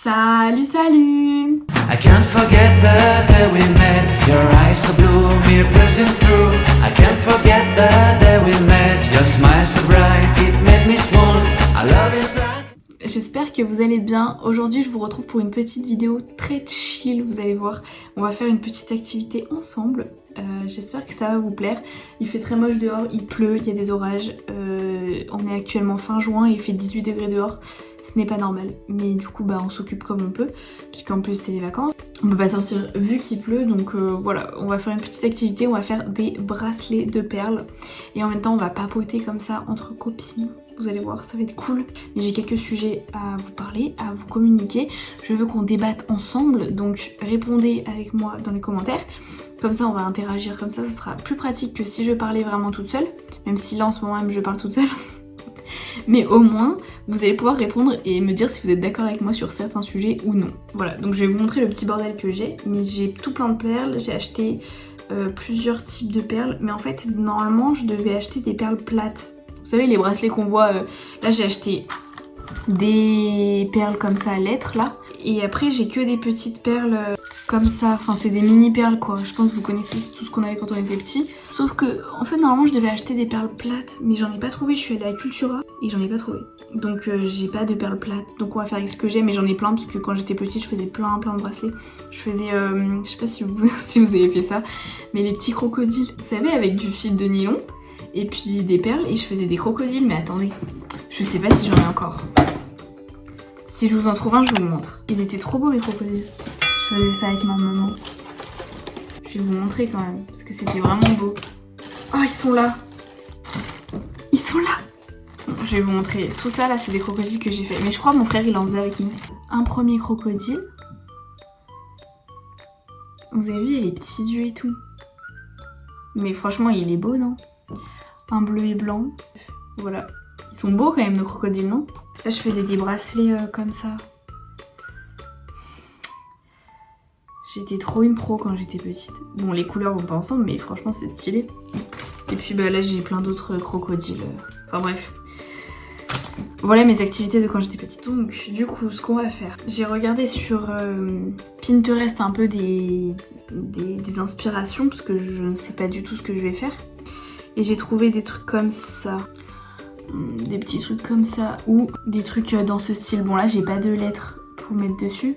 Salut, salut! I can't forget the day we met. Your eyes so blue, me piercing through. I can't forget the day we met. Your smile so bright, it made me swoon. I love is like... J'espère que vous allez bien. Aujourd'hui, je vous retrouve pour une petite vidéo très chill, vous allez voir. On va faire une petite activité ensemble. J'espère que ça va vous plaire. Il fait très moche dehors, il pleut, il y a des orages. On est actuellement fin juin et il fait 18 degrés dehors. Ce n'est pas normal. Mais du coup, on s'occupe comme on peut. Puisqu'en plus, c'est les vacances. On peut pas sortir vu qu'il pleut. Donc voilà, on va faire une petite activité. On va faire des bracelets de perles. Et en même temps, on va papoter comme ça entre copines. Vous allez voir, ça va être cool. Mais j'ai quelques sujets à vous parler, à vous communiquer. Je veux qu'on débatte ensemble. Donc répondez avec moi dans les commentaires. Comme ça, on va interagir comme ça sera plus pratique que si je parlais vraiment toute seule. Même si là, en ce moment même, je parle toute seule. Mais au moins, vous allez pouvoir répondre et me dire si vous êtes d'accord avec moi sur certains sujets ou non. Voilà, donc je vais vous montrer le petit bordel que j'ai. Mais j'ai tout plein de perles. J'ai acheté plusieurs types de perles. Mais en fait, normalement, je devais acheter des perles plates. Vous savez, les bracelets qu'on voit, là j'ai acheté des perles comme ça à lettres là. Et après j'ai que des petites perles comme ça, enfin c'est des mini perles quoi. Je pense que vous connaissez tout ce qu'on avait quand on était petit. Sauf que en fait normalement je devais acheter des perles plates, mais j'en ai pas trouvé. Je suis allée à Cultura et j'en ai pas trouvé. Donc j'ai pas de perles plates. Donc on va faire avec ce que j'ai, mais j'en ai plein parce que quand j'étais petite je faisais plein de bracelets. Je faisais, je sais pas si vous, si vous avez fait ça, mais les petits crocodiles. Vous savez, avec du fil de nylon. Et puis des perles, et je faisais des crocodiles, mais attendez, je sais pas si j'en ai encore. Si je vous en trouve un, je vous le montre. Ils étaient trop beaux les crocodiles. Je faisais ça avec ma maman. Je vais vous montrer quand même, parce que c'était vraiment beau. Oh, ils sont là. Ils sont là. Bon, je vais vous montrer. Tout ça là, c'est des crocodiles que j'ai fait. Mais je crois que mon frère, il en faisait avec nous. Un premier crocodile. Vous avez vu, il a les petits yeux et tout. Mais franchement, il est beau, non? Un bleu et blanc. Voilà. Ils sont beaux quand même nos crocodiles, non? Là je faisais des bracelets comme ça. J'étais trop une pro quand j'étais petite. Bon, les couleurs vont pas ensemble, mais franchement c'est stylé. Et puis là j'ai plein d'autres crocodiles. Enfin bref. Voilà mes activités de quand j'étais petite. Donc du coup ce qu'on va faire, j'ai regardé sur Pinterest un peu des inspirations, parce que je ne sais pas du tout ce que je vais faire. Et j'ai trouvé des trucs comme ça, des petits trucs comme ça, ou des trucs dans ce style. Bon là j'ai pas de lettres pour mettre dessus,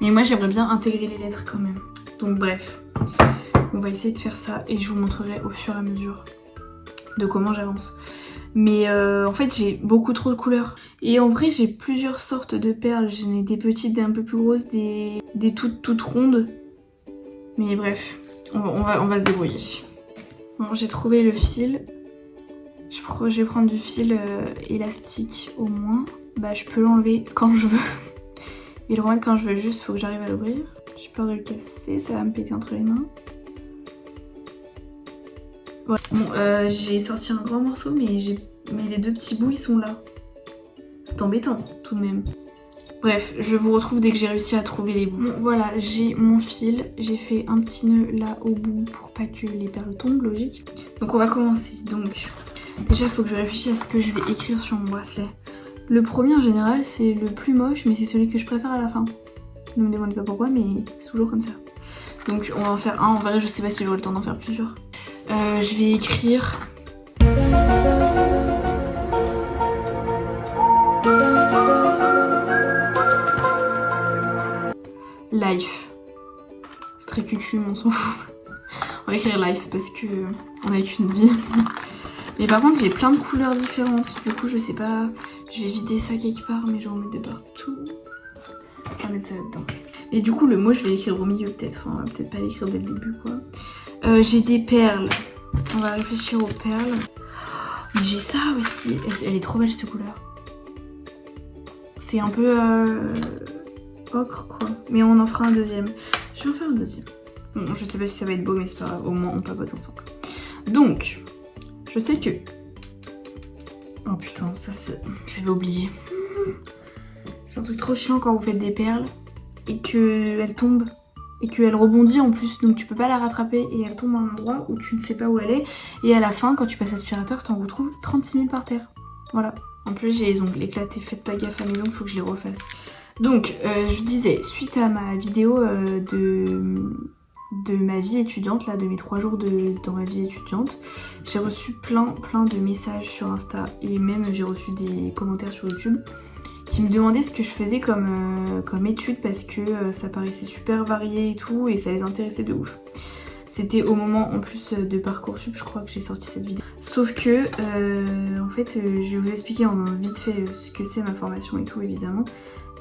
mais moi j'aimerais bien intégrer les lettres quand même. Donc bref, on va essayer de faire ça et je vous montrerai au fur et à mesure de comment j'avance. Mais en fait j'ai beaucoup trop de couleurs. Et en vrai j'ai plusieurs sortes de perles. J'en ai des petites, des un peu plus grosses, des toutes rondes. Mais bref, on va se débrouiller. Bon, j'ai trouvé le fil. Je vais prendre du fil élastique au moins. Je peux l'enlever quand je veux. Et le remettre quand je veux, juste faut que j'arrive à l'ouvrir. J'ai peur de le casser, ça va me péter entre les mains. Voilà. Bon, j'ai sorti un grand morceau, mais les deux petits bouts ils sont là. C'est embêtant tout de même. Bref, je vous retrouve dès que j'ai réussi à trouver les bouts. Bon, voilà, j'ai mon fil. J'ai fait un petit nœud là au bout pour pas que les perles tombent, logique. Donc on va commencer. Donc déjà, il faut que je réfléchisse à ce que je vais écrire sur mon bracelet. Le premier en général, c'est le plus moche, mais c'est celui que je préfère à la fin. Ne me demandez pas pourquoi, mais c'est toujours comme ça. Donc on va en faire un. En vrai, je sais pas si j'aurai le temps d'en faire plusieurs. Je vais écrire... Life. C'est très cucu, mais on s'en fout. On va écrire life parce que on a qu'une vie. Mais par contre, j'ai plein de couleurs différentes. Du coup, je sais pas. Je vais vider ça quelque part, mais je vais en mettre de partout. Je vais mettre ça là-dedans. Et du coup, le mot, je vais l'écrire au milieu peut-être. Enfin, peut-être pas l'écrire dès le début, quoi. J'ai des perles. On va réfléchir aux perles. Mais j'ai ça aussi. Elle est trop belle cette couleur. C'est un peu ocre quoi. Mais on en fera un deuxième. Je vais en faire un deuxième. Bon, je sais pas si ça va être beau, mais c'est pas grave. Au moins, on papote ensemble. Donc, je sais que... Oh putain, ça c'est... J'avais oublié. C'est un truc trop chiant quand vous faites des perles et qu'elles tombent. Et qu'elle rebondit en plus, donc tu peux pas la rattraper et elle tombe à un endroit où tu ne sais pas où elle est. Et à la fin, quand tu passes aspirateur, t'en retrouves 36 000 par terre. Voilà. En plus, j'ai les ongles éclatés, faites pas gaffe à mes ongles, faut que je les refasse. Donc je disais, suite à ma vidéo de ma vie étudiante, là, de mes 3 jours dans ma vie étudiante, j'ai reçu plein de messages sur Insta et même j'ai reçu des commentaires sur YouTube qui me demandaient ce que je faisais comme étude parce que ça paraissait super varié et tout et ça les intéressait de ouf. C'était au moment en plus de Parcoursup, je crois que j'ai sorti cette vidéo. Sauf que, en fait, je vais vous expliquer en vite fait ce que c'est ma formation et tout évidemment.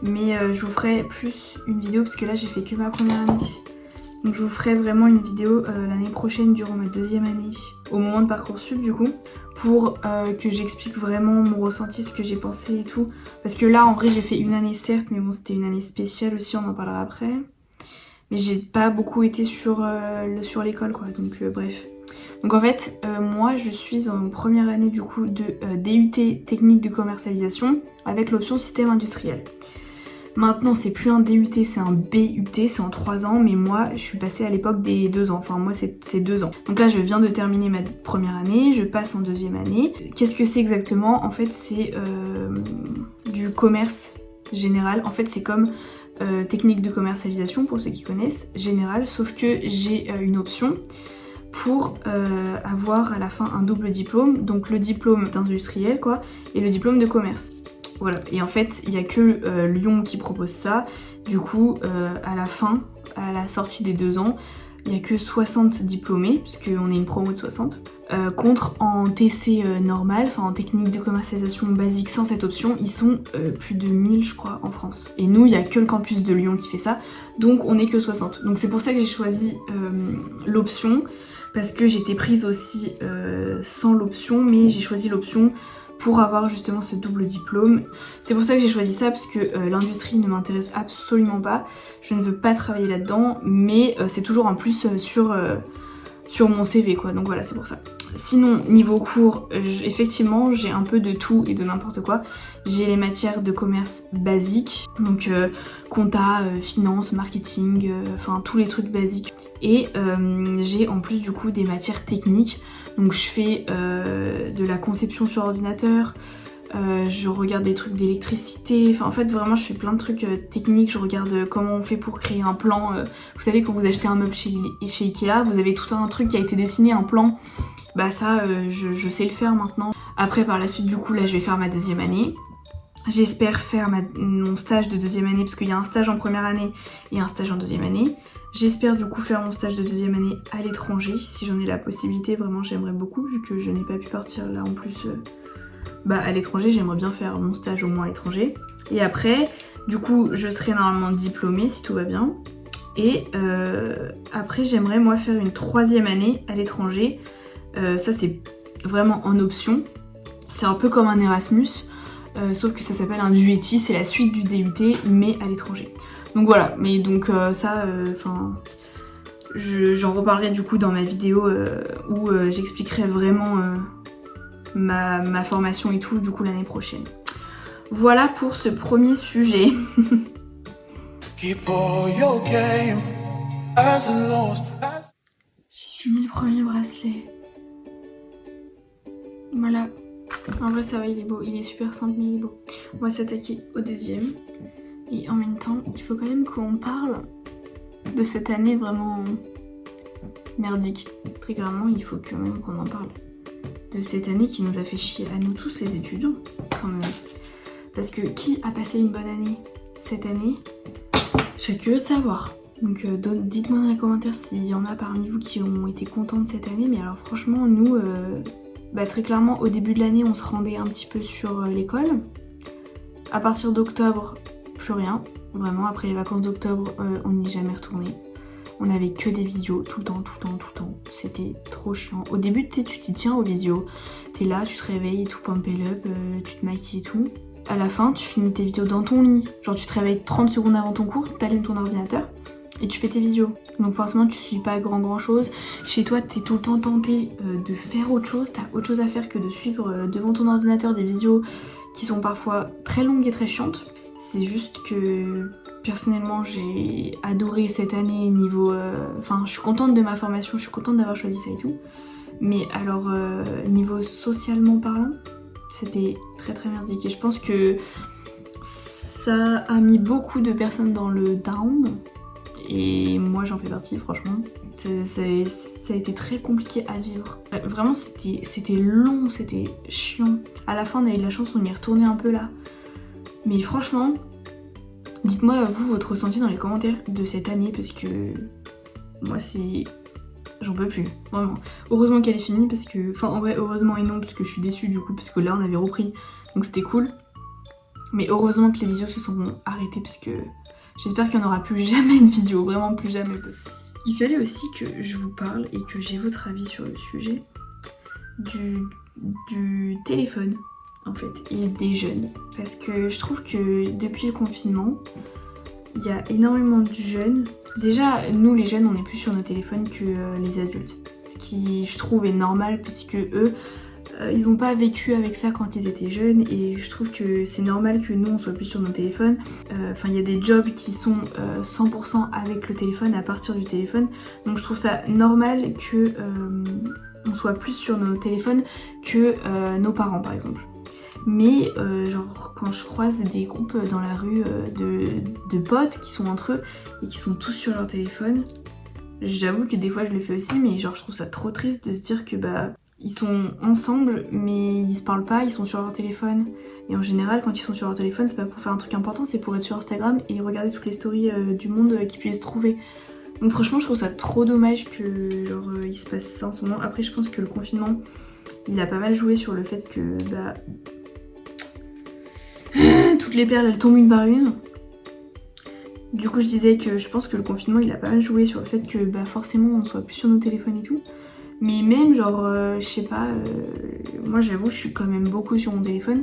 Mais je vous ferai plus une vidéo parce que là j'ai fait que ma première année. Donc je vous ferai vraiment une vidéo l'année prochaine durant ma 2e année, au moment de Parcoursup du coup, pour que j'explique vraiment mon ressenti, ce que j'ai pensé et tout. Parce que là en vrai j'ai fait une année certes, mais bon c'était une année spéciale aussi, on en parlera après. Mais j'ai pas beaucoup été sur l'école quoi, donc bref. Donc en fait, moi je suis en première année du coup de DUT technique de commercialisation avec l'option système industriel. Maintenant c'est plus un DUT, c'est un BUT, c'est en 3 ans, mais moi je suis passée à l'époque des 2 ans, enfin moi c'est 2 ans. Donc là je viens de terminer ma première année, je passe en 2e année. Qu'est-ce que c'est exactement? En fait c'est du commerce général, en fait c'est comme technique de commercialisation pour ceux qui connaissent, général, sauf que j'ai une option pour avoir à la fin un double diplôme, donc le diplôme d'industriel quoi, et le diplôme de commerce. Voilà, et en fait, il n'y a que Lyon qui propose ça. Du coup, à la fin, à la sortie des 2 ans, il n'y a que 60 diplômés, puisqu'on est une promo de 60, contre en TC normal, enfin en technique de commercialisation basique sans cette option, ils sont plus de 1000 je crois en France. Et nous, il n'y a que le campus de Lyon qui fait ça, donc on n'est que 60. Donc c'est pour ça que j'ai choisi l'option, parce que j'étais prise aussi sans l'option, mais j'ai choisi l'option pour avoir justement ce double diplôme. C'est pour ça que j'ai choisi ça, parce que l'industrie ne m'intéresse absolument pas. Je ne veux pas travailler là-dedans, mais c'est toujours en plus sur mon CV quoi, donc voilà, c'est pour ça. Sinon, niveau cours, effectivement, j'ai un peu de tout et de n'importe quoi. J'ai les matières de commerce basiques, donc compta, finance, marketing, enfin tous les trucs basiques. Et j'ai en plus du coup des matières techniques, donc je fais de la conception sur ordinateur, je regarde des trucs d'électricité, enfin en fait vraiment je fais plein de trucs techniques, je regarde comment on fait pour créer un plan. Vous savez quand vous achetez un meuble chez Ikea, vous avez tout un truc qui a été dessiné, un plan. Bah ça je sais le faire maintenant. Après par la suite du coup là je vais faire ma 2e année. J'espère faire mon stage de 2e année parce qu'il y a un stage en première année et un stage en 2e année. J'espère du coup faire mon stage de 2e année à l'étranger si j'en ai la possibilité, vraiment j'aimerais beaucoup vu que je n'ai pas pu partir là en plus à l'étranger, j'aimerais bien faire mon stage au moins à l'étranger. Et après du coup je serai normalement diplômée si tout va bien. Et après j'aimerais moi faire une 3e année à l'étranger. Ça c'est vraiment en option, c'est un peu comme un Erasmus, sauf que ça s'appelle un DUET, c'est la suite du DUT mais à l'étranger. Donc voilà, mais donc ça, j'en reparlerai du coup dans ma vidéo où j'expliquerai vraiment ma formation et tout du coup l'année prochaine. Voilà pour ce premier sujet. J'ai fini le premier bracelet. Voilà. En vrai ça va, il est beau, il est super simple mais il est beau. On va s'attaquer au 2e. Et en même temps, il faut quand même qu'on parle de cette année vraiment merdique. Très clairement, il faut quand même qu'on en parle. De cette année qui nous a fait chier à nous tous les étudiants, quand même. Parce que qui a passé une bonne année cette année? Je serais curieux de savoir. Donc dites-moi dans les commentaires s'il y en a parmi vous qui ont été contents de cette année. Mais alors franchement, nous, très clairement, au début de l'année, on se rendait un petit peu sur l'école. À partir d'octobre, plus rien, vraiment, après les vacances d'octobre, on n'y est jamais retourné. On avait que des visios, tout le temps. C'était trop chiant. Au début, tu t'y tiens aux visios. T'es là, tu te réveilles, tout pumpé up, tu te maquilles et tout. À la fin, tu finis tes vidéos dans ton lit. Genre, tu te réveilles 30 secondes avant ton cours, t'allumes ton ordinateur et tu fais tes visios. Donc forcément, tu suis pas grand chose. Chez toi, t'es tout le temps tenté de faire autre chose. T'as autre chose à faire que de suivre devant ton ordinateur des visios qui sont parfois très longues et très chiantes. C'est juste que personnellement j'ai adoré cette année niveau... je suis contente de ma formation, je suis contente d'avoir choisi ça et tout. Mais alors niveau socialement parlant, c'était très merdique. Et je pense que Ça a mis beaucoup de personnes dans le down. Et moi j'en fais partie franchement. Ça a été très compliqué à vivre. Vraiment c'était long, c'était chiant. À la fin on a eu de la chance, on y est retourné un peu là. Mais franchement, dites-moi vous votre ressenti dans les commentaires de cette année parce que moi c'est... J'en peux plus, vraiment. Heureusement qu'elle est finie parce que... Enfin en vrai heureusement et non parce que je suis déçue du coup parce que là on avait repris. Donc c'était cool. Mais heureusement que les visios se sont arrêtées parce que... J'espère qu'il n'y en aura plus jamais de vidéo, vraiment plus jamais. Parce que... Il fallait aussi que je vous parle et que j'ai votre avis sur le sujet du téléphone en fait et des jeunes. Parce que je trouve que depuis le confinement, il y a énormément de jeunes. Déjà, nous les jeunes, on est plus sur nos téléphones que les adultes. Ce qui je trouve est normal puisque eux, ils n'ont pas vécu avec ça quand ils étaient jeunes et je trouve que c'est normal que nous on soit plus sur nos téléphones. Enfin il y a des jobs qui sont 100% avec le téléphone, à partir du téléphone. Donc je trouve ça normal que on soit plus sur nos téléphones que nos parents par exemple. Mais genre quand je croise des groupes dans la rue de potes qui sont entre eux et qui sont tous sur leur téléphone, j'avoue que des fois je le fais aussi mais genre je trouve ça trop triste de se dire que bah... Ils sont ensemble mais ils se parlent pas, ils sont sur leur téléphone. Et en général quand ils sont sur leur téléphone c'est pas pour faire un truc important, c'est pour être sur Instagram et regarder toutes les stories du monde qui puissent trouver. Donc franchement je trouve ça trop dommage que genre il se passe ça en ce moment. Après je pense que le confinement il a pas mal joué sur le fait que bah toutes les perles elles tombent une par une. Du coup je disais que je pense que le confinement il a pas mal joué sur le fait que bah forcément on soit plus sur nos téléphones et tout. Mais même genre, je sais pas, moi j'avoue je suis quand même beaucoup sur mon téléphone.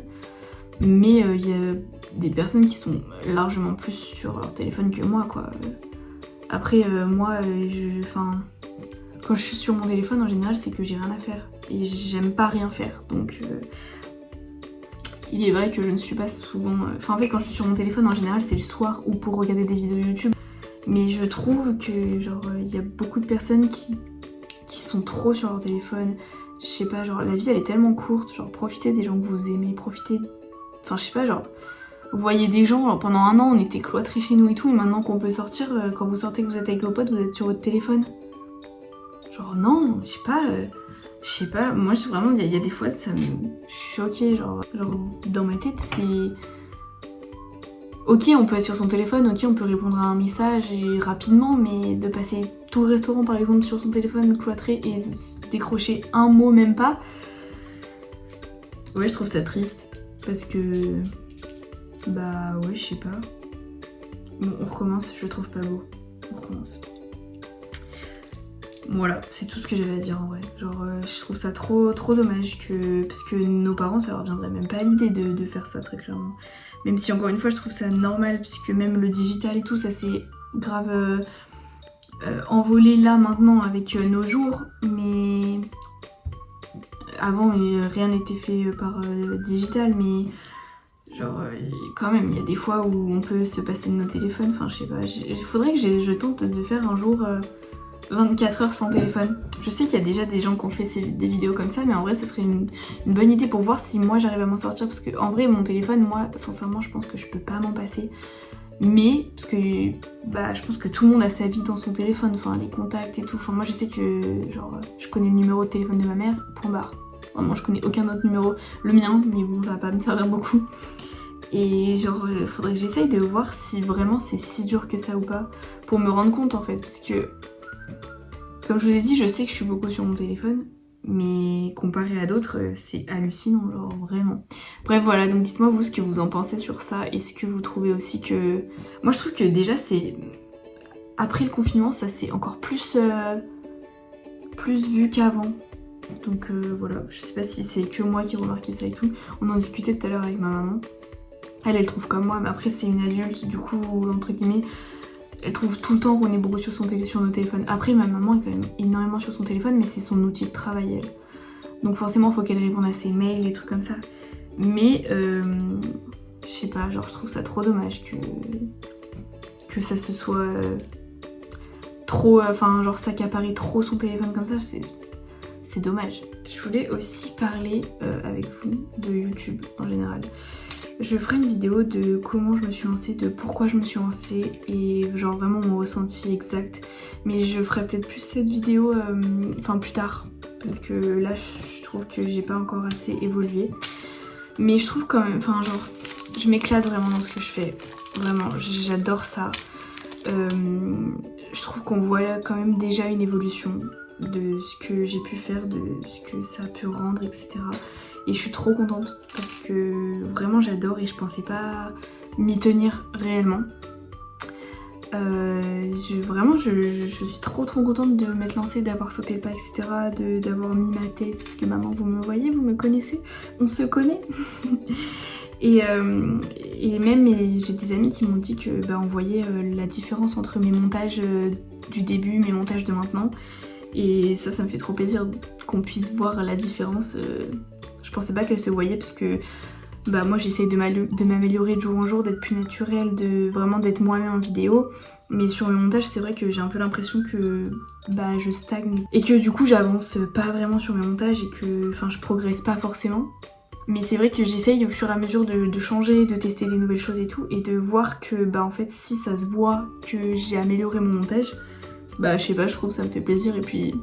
Mais il y a des personnes qui sont largement plus sur leur téléphone que moi quoi. Après moi, quand je suis sur mon téléphone en général c'est que j'ai rien à faire. Et j'aime pas rien faire. Donc il est vrai que je ne suis pas souvent... Enfin en fait quand je suis sur mon téléphone en général c'est le soir ou pour regarder des vidéos YouTube. Mais je trouve que genre il y a beaucoup de personnes qui sont trop sur leur téléphone. Je sais pas, genre la vie elle est tellement courte, genre profitez des gens que vous aimez, profitez... Enfin je sais pas, genre vous voyez des gens, genre, pendant un an on était cloîtrés chez nous et tout, et maintenant qu'on peut sortir, quand vous sortez que vous êtes avec vos potes, vous êtes sur votre téléphone. Genre non, je sais pas, moi je vraiment, il y a des fois ça me... Je suis choquée, genre dans ma tête c'est... Ok, on peut être sur son téléphone, ok, on peut répondre à un message et rapidement, mais de passer tout le restaurant par exemple sur son téléphone cloîtré et décrocher un mot même pas, ouais je trouve ça triste parce que bah ouais je sais pas. Bon on recommence, je le trouve pas beau, on recommence. Voilà, c'est tout ce que j'avais à dire en vrai. Genre je trouve ça trop dommage que... Parce que nos parents ça leur viendrait même pas à l'idée de faire ça très clairement. Même si encore une fois je trouve ça normal puisque même le digital et tout ça c'est grave envolé là maintenant avec nos jours. Mais avant rien n'était fait par digital mais genre quand même il y a des fois où on peut se passer de nos téléphones. Enfin je sais pas, il faudrait que je tente de faire un jour 24 heures sans téléphone. Je sais qu'il y a déjà des gens qui ont fait des vidéos comme ça mais en vrai ça serait une bonne idée pour voir si moi j'arrive à m'en sortir parce que en vrai mon téléphone moi sincèrement je pense que je peux pas m'en passer. Mais parce que bah je pense que tout le monde a sa vie dans son téléphone, enfin les contacts et tout. Enfin moi je sais que genre je connais le numéro de téléphone de ma mère, point barre. Vraiment je connais aucun autre numéro, le mien, mais bon ça va pas me servir beaucoup. Et genre faudrait que j'essaye de voir si vraiment c'est si dur que ça ou pas pour me rendre compte en fait parce que comme je vous ai dit, je sais que je suis beaucoup sur mon téléphone, mais comparé à d'autres, c'est hallucinant, genre vraiment. Bref, voilà, donc dites-moi vous ce que vous en pensez sur ça. Est-ce que vous trouvez aussi que... Moi, je trouve que déjà, c'est... Après le confinement, ça c'est encore plus vu qu'avant. Donc voilà, je sais pas si c'est que moi qui remarquais ça et tout. On en discutait tout à l'heure avec ma maman. Elle trouve comme moi, mais après c'est une adulte, du coup, entre guillemets... Elle trouve tout le temps qu'on est beaucoup sur nos téléphones. Après ma maman est quand même énormément sur son téléphone mais c'est son outil de travail elle. Donc forcément il faut qu'elle réponde à ses mails, des trucs comme ça. Mais je sais pas, genre je trouve ça trop dommage que ça se soit trop... Enfin genre s'accaparer trop son téléphone comme ça, c'est dommage. Je voulais aussi parler avec vous de YouTube en général. Je ferai une vidéo de comment je me suis lancée, de pourquoi je me suis lancée et genre vraiment mon ressenti exact. Mais je ferai peut-être plus cette vidéo plus tard parce que là je trouve que j'ai pas encore assez évolué. Mais je trouve quand même, je m'éclate vraiment dans ce que je fais. Vraiment, j'adore ça. Je trouve qu'on voit quand même déjà une évolution de ce que j'ai pu faire, de ce que ça peut rendre, etc. Et je suis trop contente parce que vraiment j'adore et je pensais pas m'y tenir réellement. Je suis trop contente de m'être lancée, d'avoir sauté le pas, etc. D'avoir mis ma tête, parce que maintenant vous me voyez, vous me connaissez, on se connaît. Et même j'ai des amis qui m'ont dit que on voyait la différence entre mes montages du début, mes montages de maintenant. Et ça me fait trop plaisir qu'on puisse voir la différence. Je pensais pas qu'elle se voyait parce que moi j'essaye de m'améliorer de jour en jour, d'être plus naturelle, vraiment d'être moi-même en vidéo. Mais sur le montage c'est vrai que j'ai un peu l'impression que je stagne. Et que du coup j'avance pas vraiment sur le montage et que je progresse pas forcément. Mais c'est vrai que j'essaye au fur et à mesure de changer, de tester des nouvelles choses et tout. Et de voir que en fait si ça se voit que j'ai amélioré mon montage, je sais pas, je trouve que ça me fait plaisir. Et puis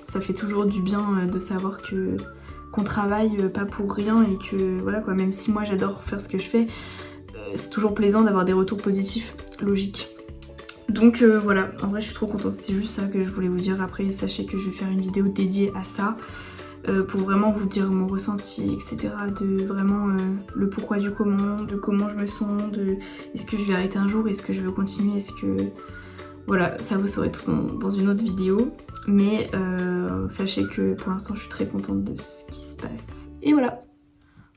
ça fait toujours du bien de savoir qu'on travaille pas pour rien et que voilà quoi, même si moi j'adore faire ce que je fais, c'est toujours plaisant d'avoir des retours positifs, logique. Donc voilà, en vrai je suis trop contente, c'était juste ça que je voulais vous dire. Après sachez que je vais faire une vidéo dédiée à ça, pour vraiment vous dire mon ressenti, etc. De vraiment le pourquoi du comment, de comment je me sens, de est-ce que je vais arrêter un jour, est-ce que je veux continuer, est-ce que... Voilà, ça vous saurez tout dans une autre vidéo. Mais sachez que pour l'instant je suis très contente de ce qui se passe. Et voilà.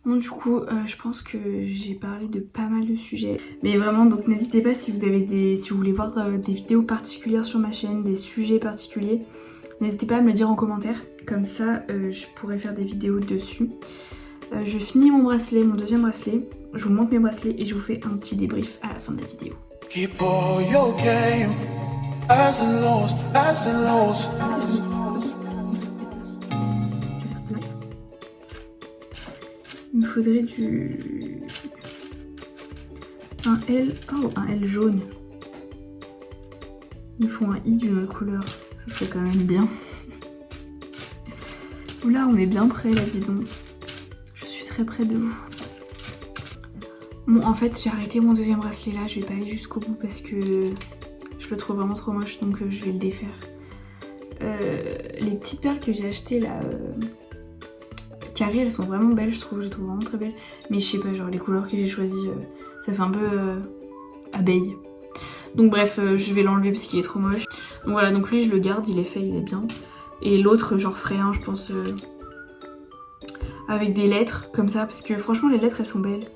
Bon du coup je pense que j'ai parlé de pas mal de sujets. Mais vraiment donc n'hésitez pas si vous voulez voir des vidéos particulières sur ma chaîne, des sujets particuliers. N'hésitez pas à me le dire en commentaire, comme ça je pourrais faire des vidéos dessus. Je finis mon deuxième bracelet, je vous montre mes bracelets et je vous fais un petit débrief à la fin de la vidéo. Keep all your game, highs and lows, highs and lows. Il me faudrait un L jaune. Il me faut un I d'une autre couleur, ça serait quand même bien. Oula, on est bien près là, dis donc. Je suis très près de vous. Bon, en fait, j'ai arrêté mon deuxième bracelet là, je vais pas aller jusqu'au bout parce que je le trouve vraiment trop moche, donc je vais le défaire. Les petites perles que j'ai achetées là, carrées, elles sont vraiment belles, je les trouve vraiment très belles. Mais je sais pas, genre les couleurs que j'ai choisies, ça fait un peu abeille. Donc bref, je vais l'enlever parce qu'il est trop moche. Donc voilà, donc lui je le garde, il est fait, il est bien. Et l'autre, j'en referai un, je pense, avec des lettres comme ça, parce que franchement les lettres elles sont belles.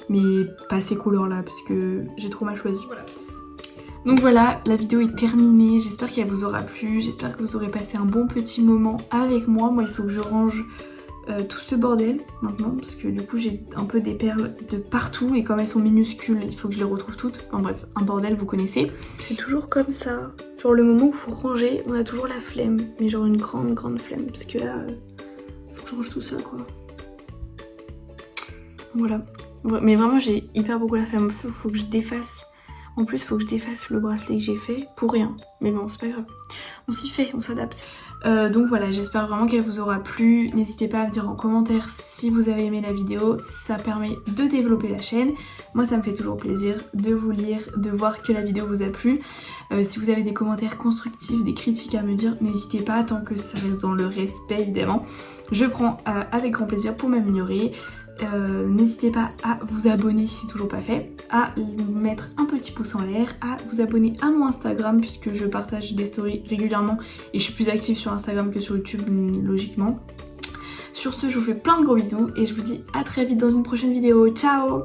Mais pas ces couleurs là parce que j'ai trop mal choisi. Voilà. Donc voilà, la vidéo est terminée, j'espère qu'elle vous aura plu, j'espère que vous aurez passé un bon petit moment avec moi. Moi il faut que je range tout ce bordel maintenant parce que du coup j'ai un peu des perles de partout et comme elles sont minuscules il faut que je les retrouve toutes. Enfin bref, un bordel vous connaissez. C'est toujours comme ça, genre le moment où il faut ranger on a toujours la flemme, mais genre une grande flemme parce que là faut que je range tout ça quoi. Voilà. Mais vraiment j'ai hyper beaucoup la flemme, faut que je défasse. En plus faut que je défasse le bracelet que j'ai fait pour rien. Mais bon c'est pas grave, on s'y fait, on s'adapte. Donc voilà, j'espère vraiment qu'elle vous aura plu. N'hésitez pas à me dire en commentaire si vous avez aimé la vidéo, ça permet de développer la chaîne. Moi ça me fait toujours plaisir de vous lire, de voir que la vidéo vous a plu. Si vous avez des commentaires constructifs, des critiques à me dire, n'hésitez pas, tant que ça reste dans le respect évidemment. Je prends avec grand plaisir pour m'améliorer. N'hésitez pas à vous abonner si c'est toujours pas fait, à mettre un petit pouce en l'air, à vous abonner à mon Instagram puisque je partage des stories régulièrement et je suis plus active sur Instagram que sur YouTube logiquement. Sur ce, je vous fais plein de gros bisous et je vous dis à très vite dans une prochaine vidéo. Ciao!